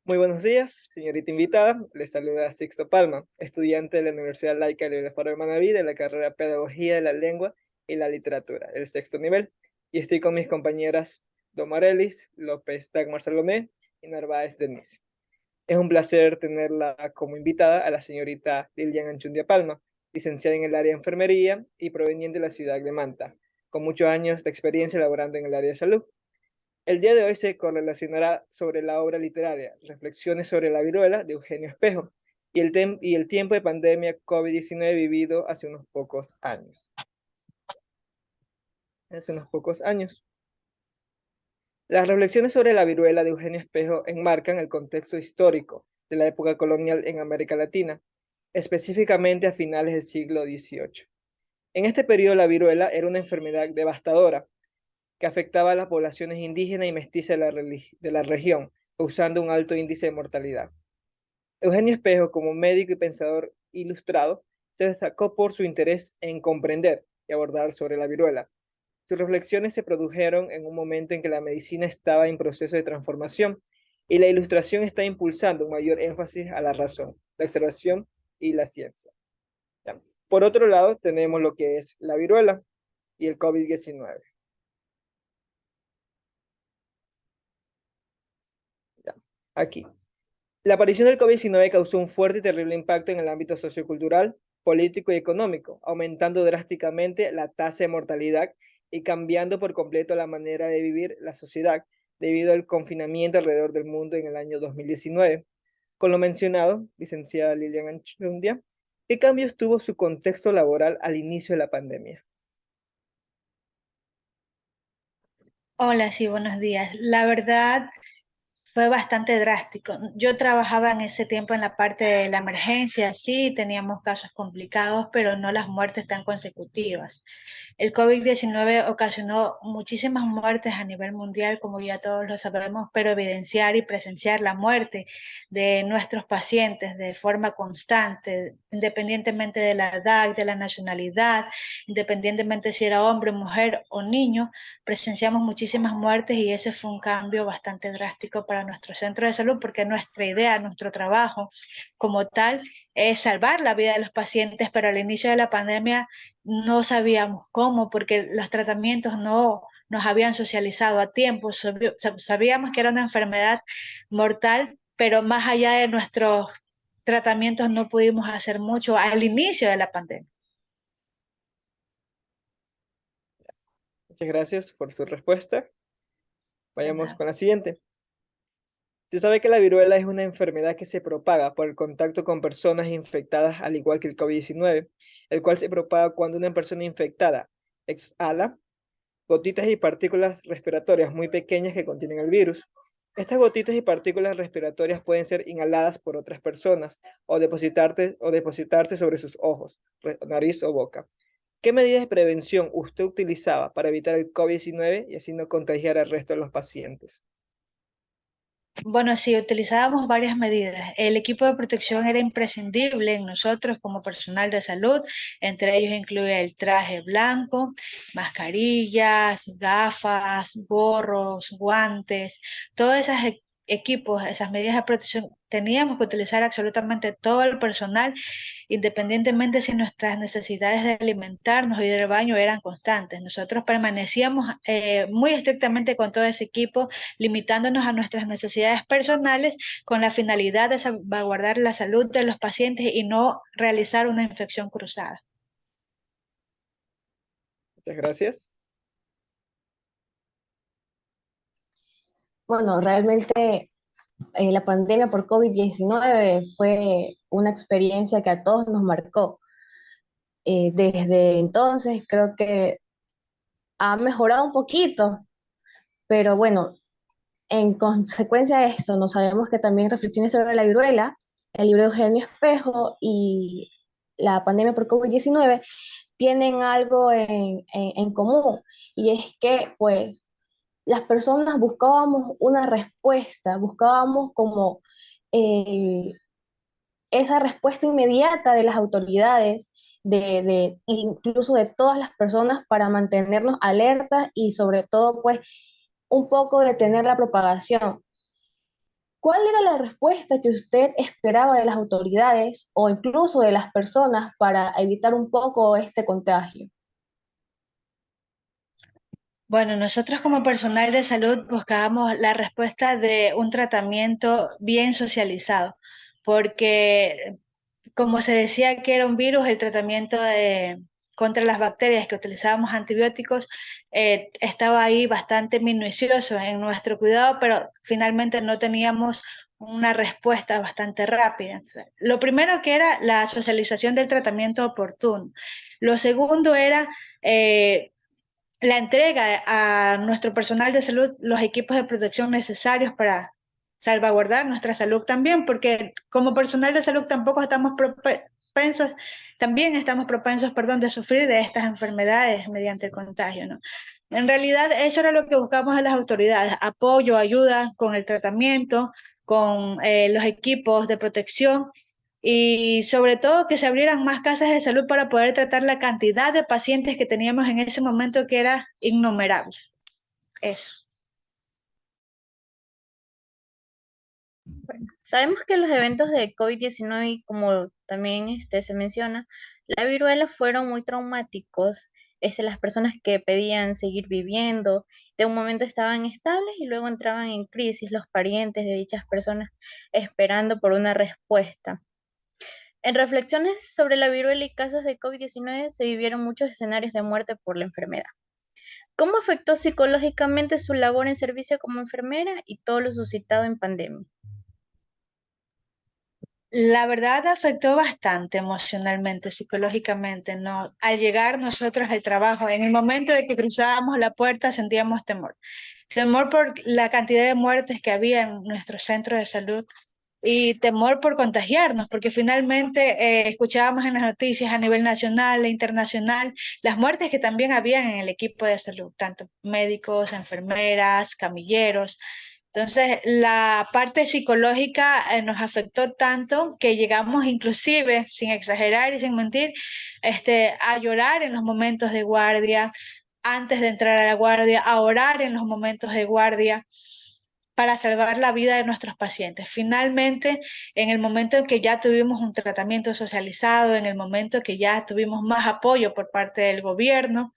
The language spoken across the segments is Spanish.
Muy buenos días, señorita invitada. Les saluda Sixto Palma, estudiante de la Universidad Laica de Faro de Manaví de la carrera Pedagogía de la Lengua y la Literatura, el sexto nivel. Y estoy con mis compañeras Domarelis, López Dagmar Salomé y Narváez Denise. Es un placer tenerla como invitada a la señorita Lilian Anchundia Palma, licenciada en el área de enfermería y proveniente de la ciudad de Manta, con muchos años de experiencia laborando en el área de salud. El día de hoy se correlacionará sobre la obra literaria Reflexiones sobre la viruela de Eugenio Espejo y el tiempo de pandemia COVID-19 vivido hace unos pocos años. Las reflexiones sobre la viruela de Eugenio Espejo enmarcan el contexto histórico de la época colonial en América Latina, específicamente a finales del siglo XVIII. En este periodo la viruela era una enfermedad devastadora que afectaba a las poblaciones indígenas y mestizas de la región, causando un alto índice de mortalidad. Eugenio Espejo, como médico y pensador ilustrado, se destacó por su interés en comprender y abordar sobre la viruela. Sus reflexiones se produjeron en un momento en que la medicina estaba en proceso de transformación y la ilustración está impulsando un mayor énfasis a la razón, la observación y la ciencia. ¿Ya? Por otro lado, tenemos lo que es la viruela y el COVID-19. Aquí. La aparición del COVID-19 causó un fuerte y terrible impacto en el ámbito sociocultural, político y económico, aumentando drásticamente la tasa de mortalidad y cambiando por completo la manera de vivir la sociedad debido al confinamiento alrededor del mundo en el año 2019. Con lo mencionado, licenciada Lilian Anchundia, ¿qué cambios tuvo su contexto laboral al inicio de la pandemia? Hola, sí, buenos días. La verdad, fue bastante drástico. Yo trabajaba en ese tiempo en la parte de la emergencia, sí, teníamos casos complicados, pero no las muertes tan consecutivas. El COVID-19 ocasionó muchísimas muertes a nivel mundial, como ya todos lo sabemos, pero evidenciar y presenciar la muerte de nuestros pacientes de forma constante, independientemente de la edad, de la nacionalidad, independientemente si era hombre, mujer o niño, presenciamos muchísimas muertes y ese fue un cambio bastante drástico para nuestro centro de salud porque nuestra idea, nuestro trabajo como tal es salvar la vida de los pacientes, pero al inicio de la pandemia no sabíamos cómo porque los tratamientos no nos habían socializado a tiempo, sabíamos que era una enfermedad mortal, pero más allá de nuestros tratamientos no pudimos hacer mucho al inicio de la pandemia. Muchas gracias por su respuesta. De Vayamos nada. con la siguiente. Se sabe que la viruela es una enfermedad que se propaga por el contacto con personas infectadas, al igual que el COVID-19, el cual se propaga cuando una persona infectada exhala gotitas y partículas respiratorias muy pequeñas que contienen el virus. Estas gotitas y partículas respiratorias pueden ser inhaladas por otras personas o depositarse sobre sus ojos, nariz o boca. ¿Qué medidas de prevención usted utilizaba para evitar el COVID-19 y así no contagiar al resto de los pacientes? Bueno, sí, utilizábamos varias medidas. El equipo de protección era imprescindible en nosotros como personal de salud. Entre ellos incluye el traje blanco, mascarillas, gafas, gorros, guantes, todos esos equipos, esas medidas de protección. Teníamos que utilizar absolutamente todo el personal, independientemente si nuestras necesidades de alimentarnos y ir al baño eran constantes. Nosotros permanecíamos muy estrictamente con todo ese equipo limitándonos a nuestras necesidades personales con la finalidad de salvaguardar la salud de los pacientes y no realizar una infección cruzada. Muchas gracias. Bueno, realmente la pandemia por COVID-19 fue una experiencia que a todos nos marcó. Desde entonces creo que ha mejorado un poquito, pero bueno, en consecuencia de esto, nos sabemos que también reflexiones sobre la viruela, el libro de Eugenio Espejo y la pandemia por COVID-19 tienen algo en común, y es que pues las personas buscábamos una respuesta, buscábamos como eh, esa respuesta inmediata de las autoridades, incluso de todas las personas para mantenernos alertas y sobre todo pues un poco detener la propagación. ¿cuál era la respuesta que usted esperaba de las autoridades o incluso de las personas para evitar un poco este contagio? Bueno, nosotros como personal de salud buscábamos la respuesta de un tratamiento bien socializado, porque como se decía que era un virus, el tratamiento contra las bacterias que utilizábamos antibióticos estaba ahí bastante minucioso en nuestro cuidado, pero finalmente no teníamos una respuesta bastante rápida. Lo primero que era la socialización del tratamiento oportuno. Lo segundo era la entrega a nuestro personal de salud los equipos de protección necesarios para salvaguardar nuestra salud también, porque como personal de salud tampoco estamos propensos, también estamos propensos, perdón, de sufrir de estas enfermedades mediante el contagio, ¿no? En realidad, eso era lo que buscamos a las autoridades, apoyo, ayuda con el tratamiento, con los equipos de protección y sobre todo que se abrieran más casas de salud para poder tratar la cantidad de pacientes que teníamos en ese momento que era innumerable. Eso. Bueno, sabemos que los eventos de COVID-19, y como también se menciona, la viruela fueron muy traumáticos. Las personas que pedían seguir viviendo, de un momento estaban estables y luego entraban en crisis los parientes de dichas personas esperando por una respuesta. En reflexiones sobre la viruela y casos de COVID-19 se vivieron muchos escenarios de muerte por la enfermedad. ¿Cómo afectó psicológicamente su labor en servicio como enfermera y todo lo suscitado en pandemia? La verdad afectó bastante emocionalmente, psicológicamente, ¿no? Al llegar nosotros al trabajo, en el momento de que cruzábamos la puerta sentíamos temor. Temor por la cantidad de muertes que había en nuestro centro de salud y temor por contagiarnos, porque finalmente escuchábamos en las noticias a nivel nacional e internacional las muertes que también habían en el equipo de salud, tanto médicos, enfermeras, camilleros. Entonces, la parte psicológica nos afectó tanto que llegamos inclusive, sin exagerar y sin mentir, a llorar en los momentos de guardia, antes de entrar a la guardia, a orar en los momentos de guardia para salvar la vida de nuestros pacientes. Finalmente, en el momento en que ya tuvimos un tratamiento socializado, en el momento que ya tuvimos más apoyo por parte del gobierno,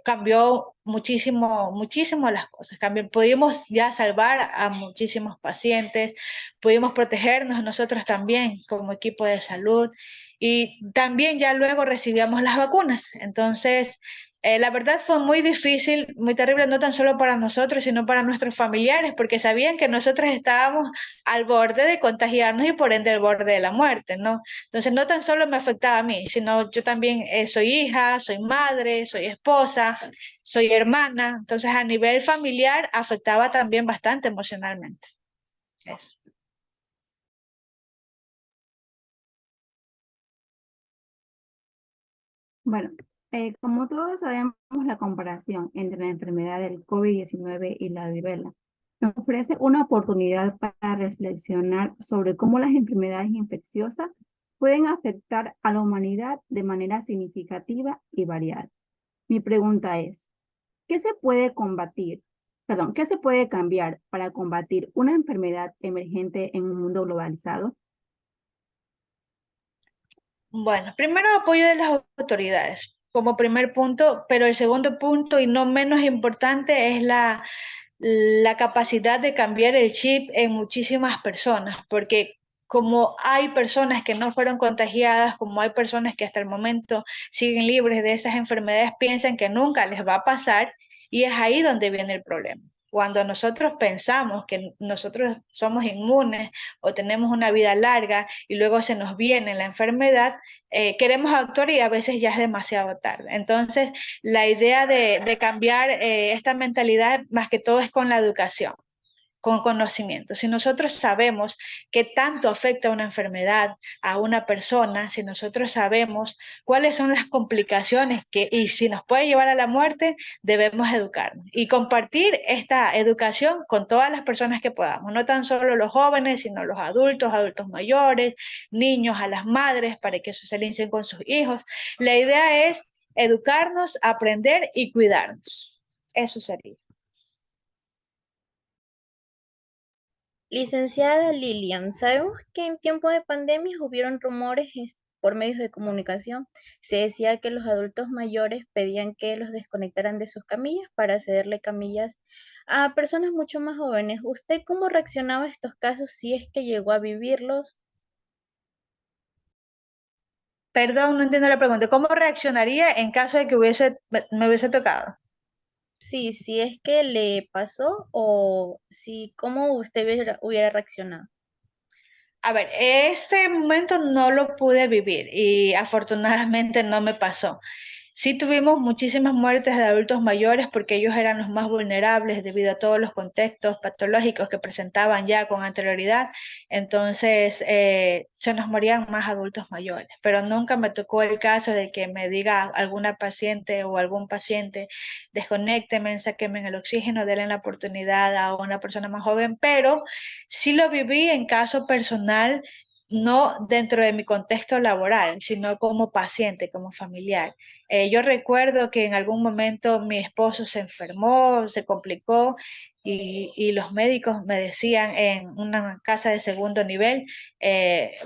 cambió muchísimo, muchísimo las cosas. Pudimos ya salvar a muchísimos pacientes, pudimos protegernos nosotros también como equipo de salud y también ya luego recibíamos las vacunas. Entonces, la verdad fue muy difícil, muy terrible, no tan solo para nosotros, sino para nuestros familiares, porque sabían que nosotros estábamos al borde de contagiarnos y por ende al borde de la muerte, ¿no? Entonces no tan solo me afectaba a mí, sino yo también soy hija, soy madre, soy esposa, soy hermana, entonces a nivel familiar afectaba también bastante emocionalmente. Eso. Bueno, como todos sabemos, la comparación entre la enfermedad del COVID-19 y la viruela nos ofrece una oportunidad para reflexionar sobre cómo las enfermedades infecciosas pueden afectar a la humanidad de manera significativa y variada. Mi pregunta es, ¿qué se puede combatir? Perdón, ¿qué se puede cambiar para combatir una enfermedad emergente en un mundo globalizado? Bueno, primero apoyo de las autoridades como primer punto, pero el segundo punto y no menos importante es la capacidad de cambiar el chip en muchísimas personas, porque como hay personas que no fueron contagiadas, como hay personas que hasta el momento siguen libres de esas enfermedades, piensan que nunca les va a pasar y es ahí donde viene el problema. Cuando nosotros pensamos que nosotros somos inmunes o tenemos una vida larga y luego se nos viene la enfermedad, queremos actuar y a veces ya es demasiado tarde. Entonces, la idea de cambiar esta mentalidad más que todo es con la educación, con conocimiento. Si nosotros sabemos qué tanto afecta una enfermedad a una persona, si nosotros sabemos cuáles son las complicaciones y si nos puede llevar a la muerte, debemos educarnos y compartir esta educación con todas las personas que podamos, no tan solo los jóvenes, sino los adultos, adultos mayores, niños, a las madres, para que socialicen con sus hijos. La idea es educarnos, aprender y cuidarnos. Eso sería. Licenciada Lilian, sabemos que en tiempo de pandemia hubieron rumores por medios de comunicación. Se decía que los adultos mayores pedían que los desconectaran de sus camillas para cederle camillas a personas mucho más jóvenes. ¿Usted cómo reaccionaba a estos casos si es que llegó a vivirlos? Perdón, no entiendo la pregunta. ¿Cómo reaccionaría en caso de que me hubiese tocado? Sí, si es que le pasó o si cómo usted hubiera reaccionado. A ver, ese momento no lo pude vivir y afortunadamente no me pasó. Sí tuvimos muchísimas muertes de adultos mayores porque ellos eran los más vulnerables debido a todos los contextos patológicos que presentaban ya con anterioridad. Entonces, se nos morían más adultos mayores. Pero nunca me tocó el caso de que me diga alguna paciente o algún paciente, desconéctenme, sáquenme el oxígeno, denle la oportunidad a una persona más joven. Pero sí lo viví en caso personal, no dentro de mi contexto laboral, sino como paciente, como familiar. Yo recuerdo que en algún momento mi esposo se enfermó, se complicó y los médicos me decían en una casa de segundo nivel,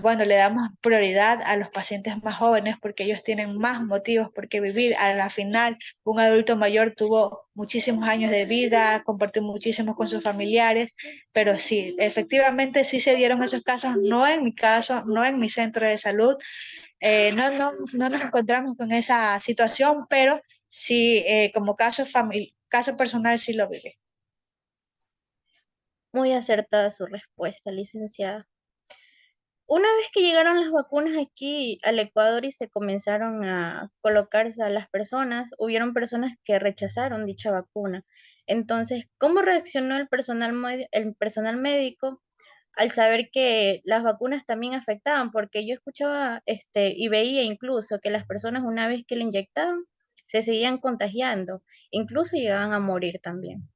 bueno, le damos prioridad a los pacientes más jóvenes porque ellos tienen más motivos por qué vivir. A la final, un adulto mayor tuvo muchísimos años de vida, compartió muchísimo con sus familiares, pero sí, efectivamente sí se dieron esos casos, no en mi caso, no en mi centro de salud, no nos encontramos con esa situación, pero sí, como caso personal sí lo viví. Muy acertada su respuesta, licenciada. Una vez que llegaron las vacunas aquí al Ecuador y se comenzaron a colocarse a las personas, hubieron personas que rechazaron dicha vacuna. Entonces, ¿cómo reaccionó el personal médico al saber que las vacunas también afectaban? Porque yo escuchaba y veía incluso que las personas una vez que le inyectaban se seguían contagiando, incluso llegaban a morir también.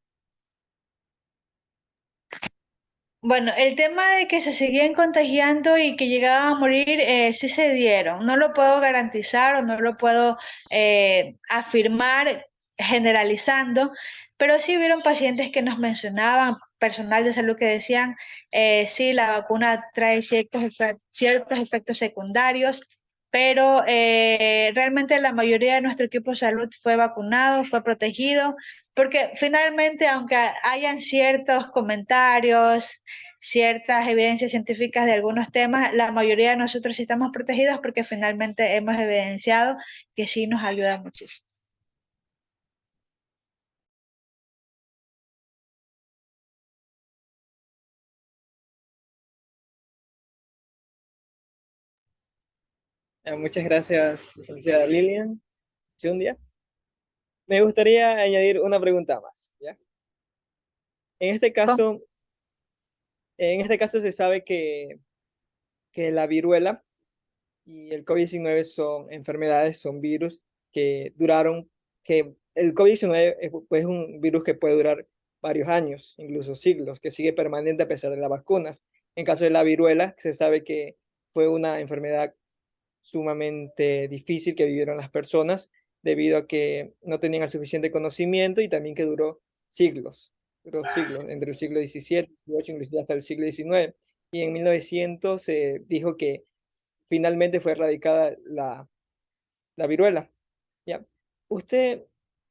Bueno, el tema de que se seguían contagiando y que llegaban a morir, sí se dieron. No lo puedo garantizar o no lo puedo afirmar generalizando, pero sí hubieron pacientes que nos mencionaban, personal de salud que decían, sí, la vacuna trae ciertos efectos secundarios, pero realmente la mayoría de nuestro equipo de salud fue vacunado, fue protegido, porque finalmente, aunque hayan ciertos comentarios, ciertas evidencias científicas de algunos temas, la mayoría de nosotros sí estamos protegidos porque finalmente hemos evidenciado que sí nos ayuda muchísimo. Muchas gracias, licenciada Lilian Chundia. Me gustaría añadir una pregunta más, ¿ya? En este Con- caso, en este caso se sabe que la viruela y el COVID-19 son enfermedades, son virus que duraron, que el COVID-19 es pues, un virus que puede durar varios años, incluso siglos, que sigue permanente a pesar de las vacunas. En caso de la viruela, se sabe que fue una enfermedad sumamente difícil que vivieron las personas debido a que no tenían el suficiente conocimiento y también que duró siglos, entre el siglo XVII, XVIII, inclusive hasta el siglo XIX. Y en 1900 se dijo que finalmente fue erradicada la viruela. ¿Ya? ¿Usted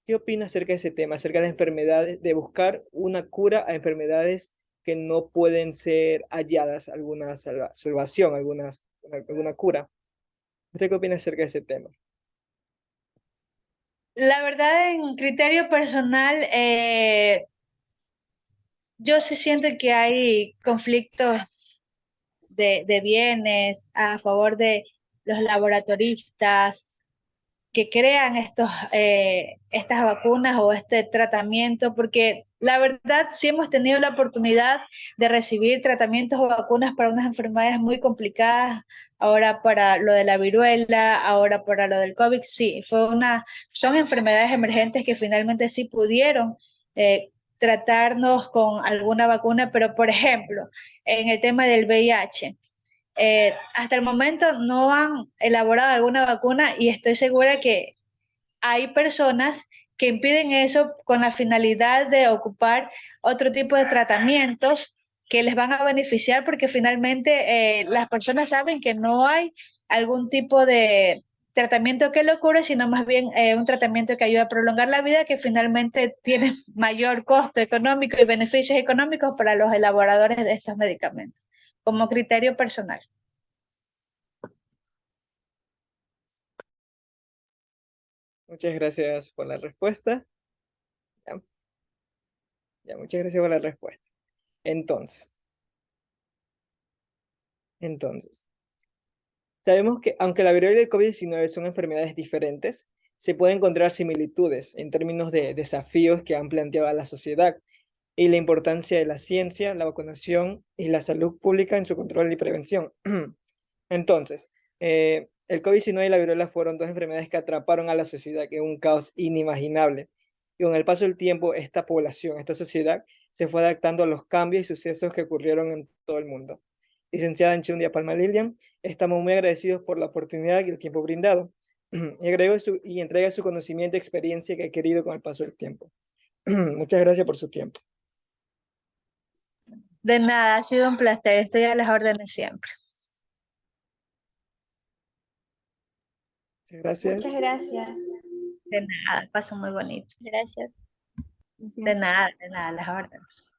qué opina acerca de ese tema, acerca de las enfermedades, de buscar una cura a enfermedades que no pueden ser halladas, alguna salvación, alguna cura? ¿Usted qué opina acerca de ese tema? La verdad, en criterio personal, yo sí siento que hay conflictos de bienes a favor de los laboratoristas que crean estas vacunas o este tratamiento, porque la verdad sí hemos tenido la oportunidad de recibir tratamientos o vacunas para unas enfermedades muy complicadas, ahora para lo de la viruela, ahora para lo del COVID, sí, son enfermedades emergentes que finalmente sí pudieron tratarnos con alguna vacuna, pero por ejemplo, en el tema del VIH, hasta el momento no han elaborado alguna vacuna y estoy segura que hay personas que impiden eso con la finalidad de ocupar otro tipo de tratamientos que les van a beneficiar porque finalmente las personas saben que no hay algún tipo de tratamiento que lo cure, sino más bien un tratamiento que ayuda a prolongar la vida, que finalmente tiene mayor costo económico y beneficios económicos para los elaboradores de estos medicamentos, como criterio personal. Muchas gracias por la respuesta. Muchas gracias por la respuesta. Entonces, sabemos que aunque la viruela y el COVID-19 son enfermedades diferentes, se pueden encontrar similitudes en términos de desafíos que han planteado a la sociedad y la importancia de la ciencia, la vacunación y la salud pública en su control y prevención. Entonces, el COVID-19 y la viruela fueron dos enfermedades que atraparon a la sociedad en un caos inimaginable. Y con el paso del tiempo, esta población, esta sociedad, se fue adaptando a los cambios y sucesos que ocurrieron en todo el mundo. Licenciada Enchundia Palma Lilian, estamos muy agradecidos por la oportunidad y el tiempo brindado. Y entrega su conocimiento y experiencia que ha adquirido con el paso del tiempo. Muchas gracias por su tiempo. De nada, ha sido un placer. Estoy a las órdenes siempre. Muchas gracias. Muchas gracias. De nada, paso muy bonito. Gracias. De nada, a las órdenes.